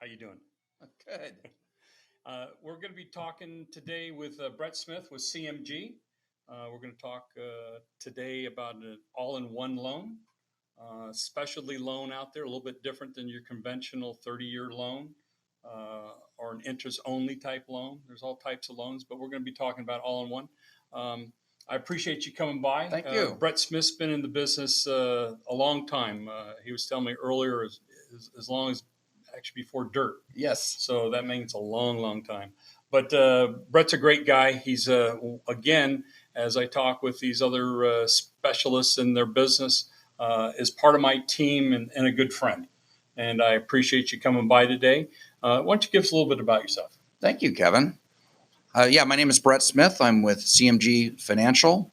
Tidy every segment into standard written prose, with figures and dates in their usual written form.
How you doing? Good. We're going to be talking today with Brett Smith with CMG. We're going to talk today about an all-in-one loan, specialty loan out there, a little bit different than your conventional 30-year loan or an interest-only type loan. There's all types of loans, but we're going to be talking about all-in-one. I appreciate you coming by. Thank you. Brett Smith's been in the business a long time. He was telling me earlier, as long as actually before dirt. Yes. So that means a long, long time. But Brett's a great guy. He's, again, as I talk with these other specialists in their business, is part of my team and a good friend. And I appreciate you coming by today. Why don't you give us a little bit about yourself? Thank you, Kevin. My name is Brett Smith. I'm with CMG Financial,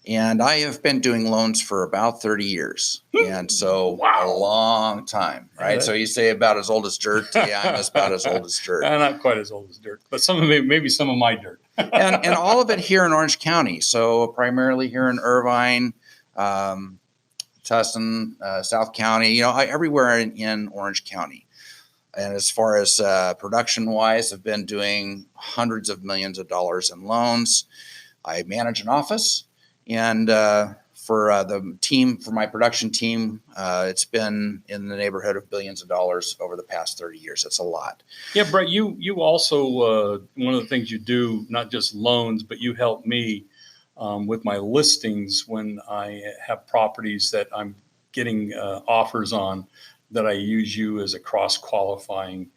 and I have been doing loans for about 30 years. And so Wow. A long time, right? So you say about as old as dirt. Yeah, I'm about as old as dirt. Not quite as old as dirt, but maybe some of my dirt. and all of it here in Orange County. So primarily here in Irvine, Tustin, South County, everywhere in Orange County. And as far as production-wise, I've been doing hundreds of millions of dollars in loans. I manage an office, and for the team, for my production team, it's been in the neighborhood of billions of dollars over the past 30 years. That's a lot. Yeah, Brett, you also, one of the things you do, not just loans, but you help me with my listings when I have properties that I'm getting offers on, that I use you as a cross-qualifying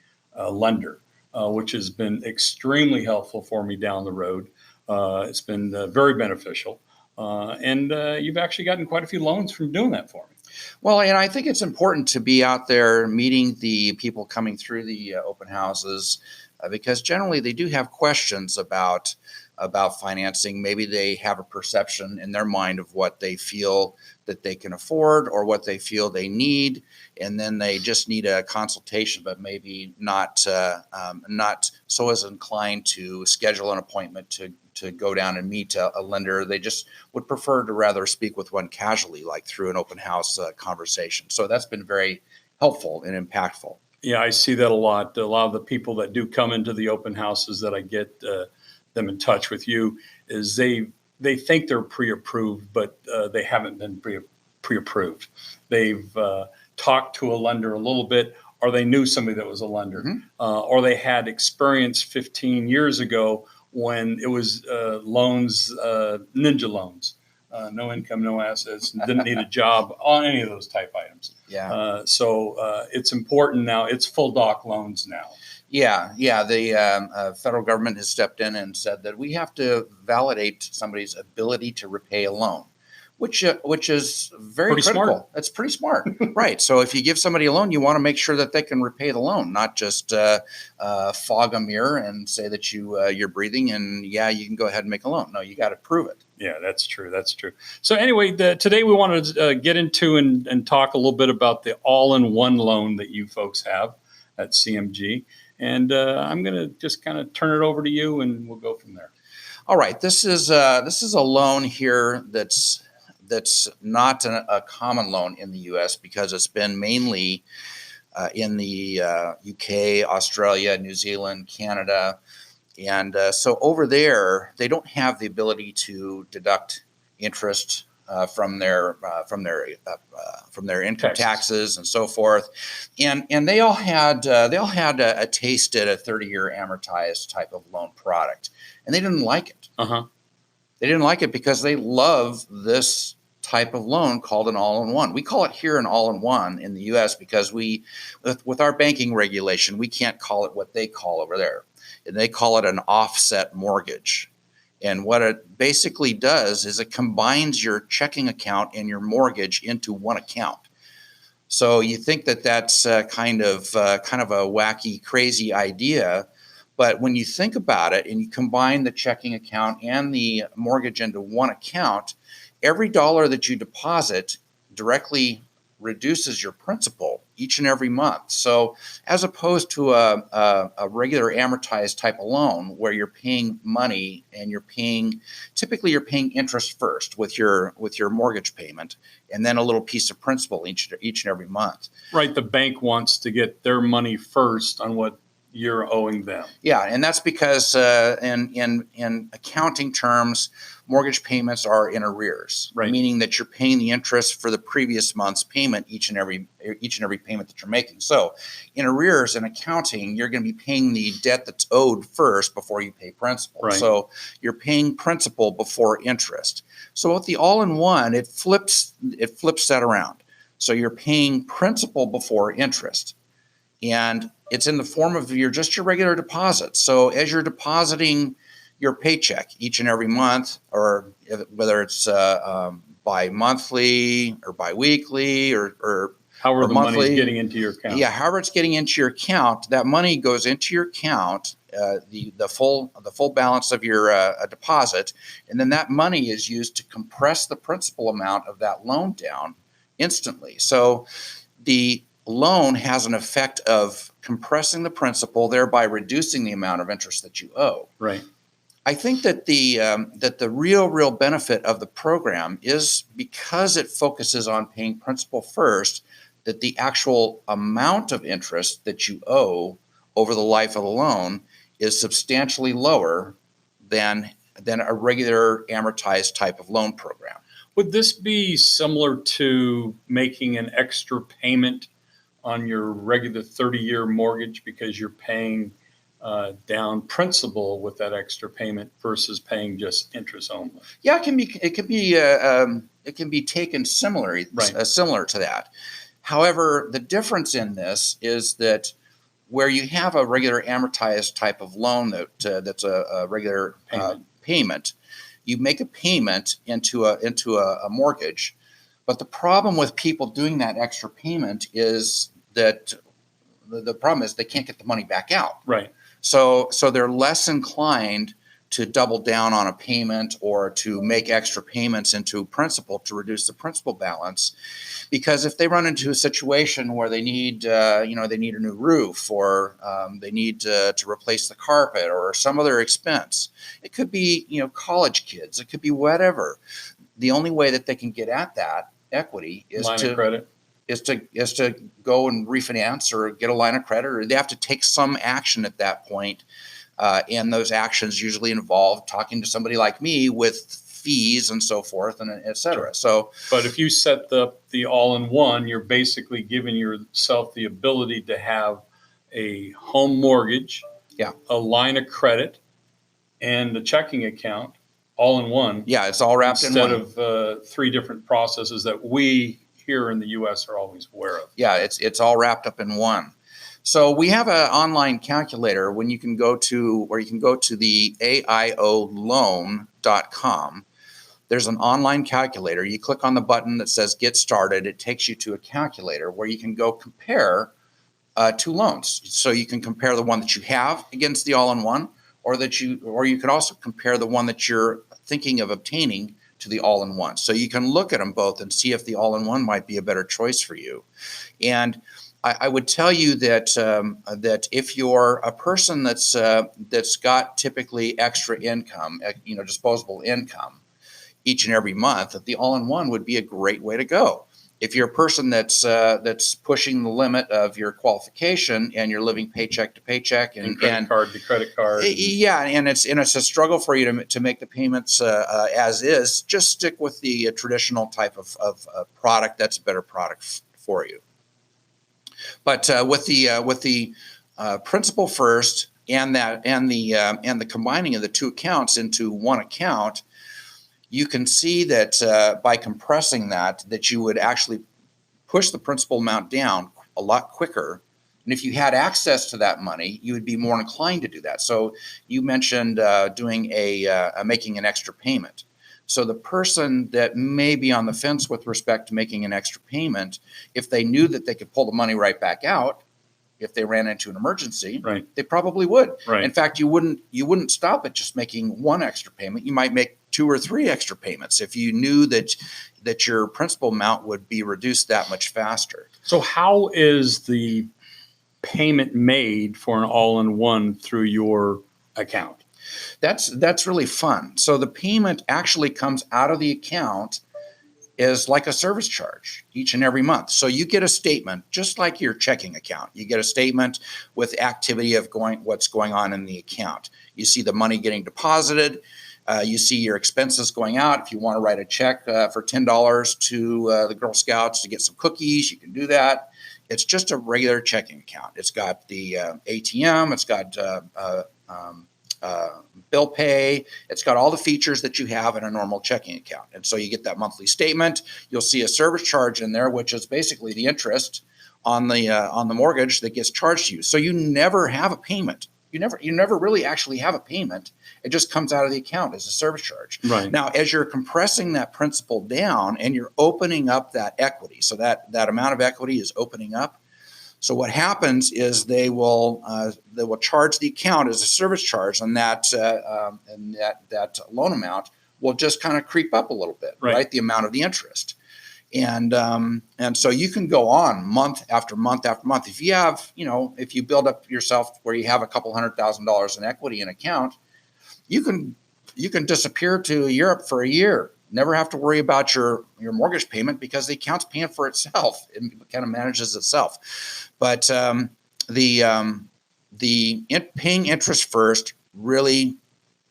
lender, which has been extremely helpful for me down the road. It's been very beneficial. And you've actually gotten quite a few loans from doing that for me. Well, and I think it's important to be out there meeting the people coming through the open houses because generally they do have questions about financing. Maybe they have a perception in their mind of what they feel that they can afford or what they feel they need, and then they just need a consultation, but maybe not so as inclined to schedule an appointment to go down and meet a lender. They just would prefer to rather speak with one casually, like through an open house conversation. So that's been very helpful and impactful. Yeah, I see that a lot. A lot of the people that do come into the open houses that I get them in touch with you is they think they're pre-approved, but they haven't been pre-approved. They've talked to a lender a little bit, or they knew somebody that was a lender, or they had experience 15 years ago when it was loans, ninja loans, no income, no assets, didn't need a job on any of those type items. Yeah. So it's important now. It's full doc loans now. Yeah. The federal government has stepped in and said that we have to validate somebody's ability to repay a loan, which is very Pretty critical. smart. It's pretty smart, right? So if you give somebody a loan, you want to make sure that they can repay the loan, not just fog a mirror and say that you're breathing and you can go ahead and make a loan. No, you got to prove it. Yeah, that's true. That's true. So anyway, today we want to get into and talk a little bit about the all-in-one loan that you folks have at CMG. And I'm going to just kind of turn it over to you, and we'll go from there. All right. This is a loan here that's not a common loan in the U.S. because it's been mainly in the UK, Australia, New Zealand, Canada. And so over there, they don't have the ability to deduct interest from their income taxes and so forth, and they all had a taste at a 30-year amortized type of loan product, and they didn't like it. They didn't like it because they love this type of loan called an all-in-one. We call it here an all-in-one in the U.S. because with our banking regulation, we can't call it what they call over there. And they call it an offset mortgage. And what it basically does is it combines your checking account and your mortgage into one account. So you think that that's kind of a wacky, crazy idea. But when you think about it and you combine the checking account and the mortgage into one account, every dollar that you deposit directly reduces your principal each and every month. So as opposed to a regular amortized type of loan where you're paying money and typically you're paying interest first with your mortgage payment, and then a little piece of principal each and every month. Right. The bank wants to get their money first on what you're owing them. Yeah, and that's because in accounting terms, mortgage payments are in arrears, right, meaning that you're paying the interest for the previous month's payment each and every payment that you're making. So, in arrears in accounting, you're going to be paying the debt that's owed first before you pay principal. Right. So, you're paying principal before interest. So, with the all-in-one, it flips that around. So, you're paying principal before interest. And it's in the form of your regular deposit. So as you're depositing your paycheck each and every month, or whether it's bi-monthly or bi-weekly or however the monthly, money's getting into your account. Yeah, however it's getting into your account, that money goes into your account, the full balance of your deposit, and then that money is used to compress the principal amount of that loan down instantly. So the loan has an effect of compressing the principal, thereby reducing the amount of interest that you owe. Right. I think that the real benefit of the program is because it focuses on paying principal first, that the actual amount of interest that you owe over the life of the loan is substantially lower than a regular amortized type of loan program. Would this be similar to making an extra payment on your regular 30-year mortgage because you're paying down principal with that extra payment versus paying just interest only? Yeah, it can be taken similar to that. However, the difference in this is that where you have a regular amortized type of loan that's a regular payment, you make a payment into a mortgage. But the problem with people doing that extra payment is that the problem is they can't get the money back out. Right. So they're less inclined to double down on a payment or to make extra payments into principal to reduce the principal balance, because if they run into a situation where they need a new roof, or they need to replace the carpet, or some other expense, it could be college kids, it could be whatever. The only way that they can get at that equity is line of credit. Is to go and refinance or get a line of credit, or they have to take some action at that point. And those actions usually involve talking to somebody like me with fees and so forth, and et cetera. So, but if you set the all-in-one, you're basically giving yourself the ability to have a home mortgage, a line of credit, and a checking account all in one. Yeah, it's all wrapped in one. Instead of three different processes that we here in the U.S. are always aware of. Yeah, it's all wrapped up in one. So we have an online calculator where you can go to the aioloan.com. There's an online calculator. You click on the button that says Get Started. It takes you to a calculator where you can go compare two loans. So you can compare the one that you have against the all-in-one, or you can also compare the one that you're thinking of obtaining to the all-in-one. So you can look at them both and see if the all-in-one might be a better choice for you. And I would tell you that that if you're a person that's got typically extra income, disposable income each and every month, that the all-in-one would be a great way to go. If you're a person that's pushing the limit of your qualification and you're living paycheck to paycheck and credit card to credit card, and it's a struggle for you to make the payments as is, just stick with the traditional type of product. That's a better product for you. But with the principal first and the combining of the two accounts into one account, you can see that by compressing that you would actually push the principal amount down a lot quicker. And if you had access to that money, you would be more inclined to do that. So you mentioned doing making an extra payment. So the person that may be on the fence with respect to making an extra payment, if they knew that they could pull the money right back out, if they ran into an emergency, right, they probably would. Right. In fact, you wouldn't stop at just making one extra payment. You might make 2 or 3 extra payments if you knew that your principal amount would be reduced that much faster. So how is the payment made for an all-in-one through your account? That's really fun. So the payment actually comes out of the account as like a service charge each and every month. So you get a statement, just like your checking account. You get a statement with activity of what's going on in the account. You see the money getting deposited. You see your expenses going out. If you want to write a check for $10 to the Girl Scouts to get some cookies, you can do that. It's just a regular checking account. It's got the ATM. It's got bill pay. It's got all the features that you have in a normal checking account. And so you get that monthly statement. You'll see a service charge in there, which is basically the interest on the mortgage that gets charged to you. So you never have a payment. You never really actually have a payment. It just comes out of the account as a service charge. Right. Now, as you're compressing that principal down and you're opening up that equity, so that amount of equity is opening up. So what happens is they will charge the account as a service charge, and that loan amount will just kind of creep up a little bit, right? The amount of the interest, and so you can go on month after month after month. If you have, if you build up yourself where you have a couple $100,000 in equity in account, you can disappear to Europe for a year. Never have to worry about your mortgage payment because the account's paying for itself. It kind of manages itself. But paying interest first really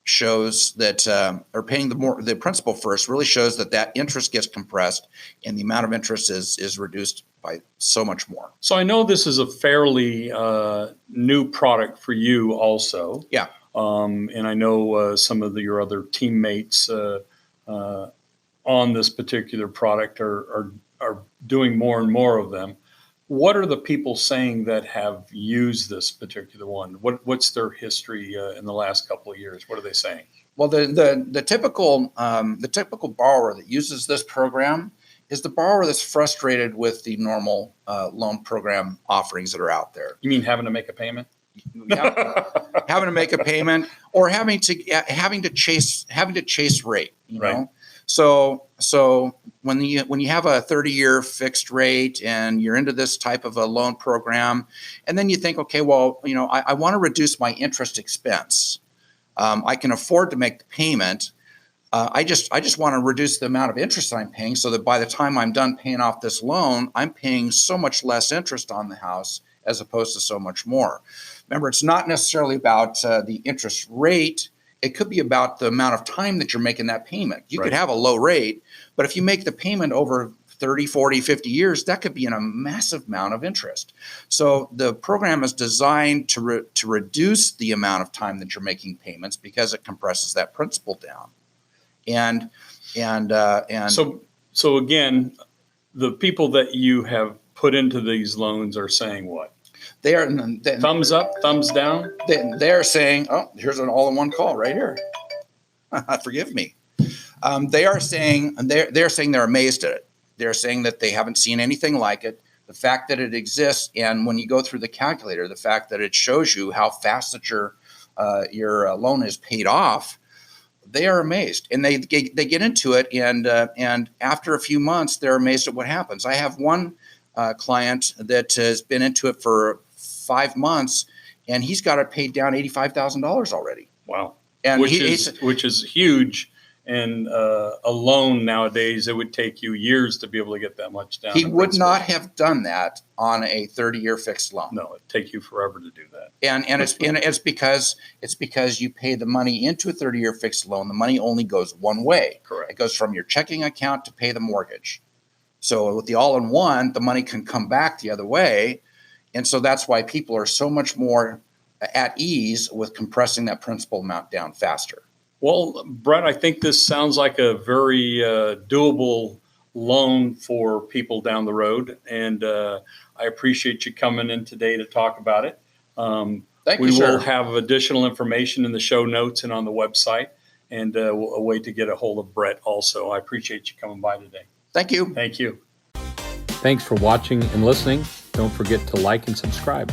shows that, or paying the principal first really shows that interest gets compressed and the amount of interest is reduced by so much more. So I know this is a fairly new product for you also. Yeah. And I know some of your other teammates on this particular product are doing more and more of them. What are the people saying that have used this particular one? What's their history in the last couple of years? What are they saying? Well, the typical borrower that uses this program is the borrower that's frustrated with the normal loan program offerings that are out there. You mean having to make a payment? Having to make a payment or having to chase rate, you know. Right. So when you have a 30-year fixed rate and you're into this type of a loan program, and then you think, okay, well, I want to reduce my interest expense. I can afford to make the payment. I just want to reduce the amount of interest I'm paying so that by the time I'm done paying off this loan, I'm paying so much less interest on the house as opposed to so much more. Remember, it's not necessarily about the interest rate. It could be about the amount of time that you're making that payment. You could have a low rate, but if you make the payment over 30, 40, 50 years, that could be in a massive amount of interest. So the program is designed to reduce the amount of time that you're making payments because it compresses that principal down. And so again, the people that you have put into these loans are saying what? They are thumbs up, thumbs down. They're saying, "Oh, here's an all-in-one call right here." Forgive me. They're saying they're amazed at it. They're saying that they haven't seen anything like it. The fact that it exists, and when you go through the calculator, the fact that it shows you how fast that your loan is paid off, they are amazed, and they get into it, and after a few months, they're amazed at what happens. I have one client that has been into it for 5 months, and he's got it paid down $85,000 already. Wow, and which is huge. And a loan nowadays, it would take you years to be able to get that much down. He would not have done that on a 30-year fixed loan. No, it'd take you forever to do that. And it's because you pay the money into a 30-year fixed loan. The money only goes one way. Correct. It goes from your checking account to pay the mortgage. So with the all-in-one, the money can come back the other way. And so that's why people are so much more at ease with compressing that principal amount down faster. Well, Brett, I think this sounds like a very doable loan for people down the road. And I appreciate you coming in today to talk about it. Thank you, we sir. will have additional information in the show notes and on the website, and a way to get a hold of Brett also. I appreciate you coming by today. Thank you. Thank you. Thanks for watching and listening. Don't forget to like and subscribe.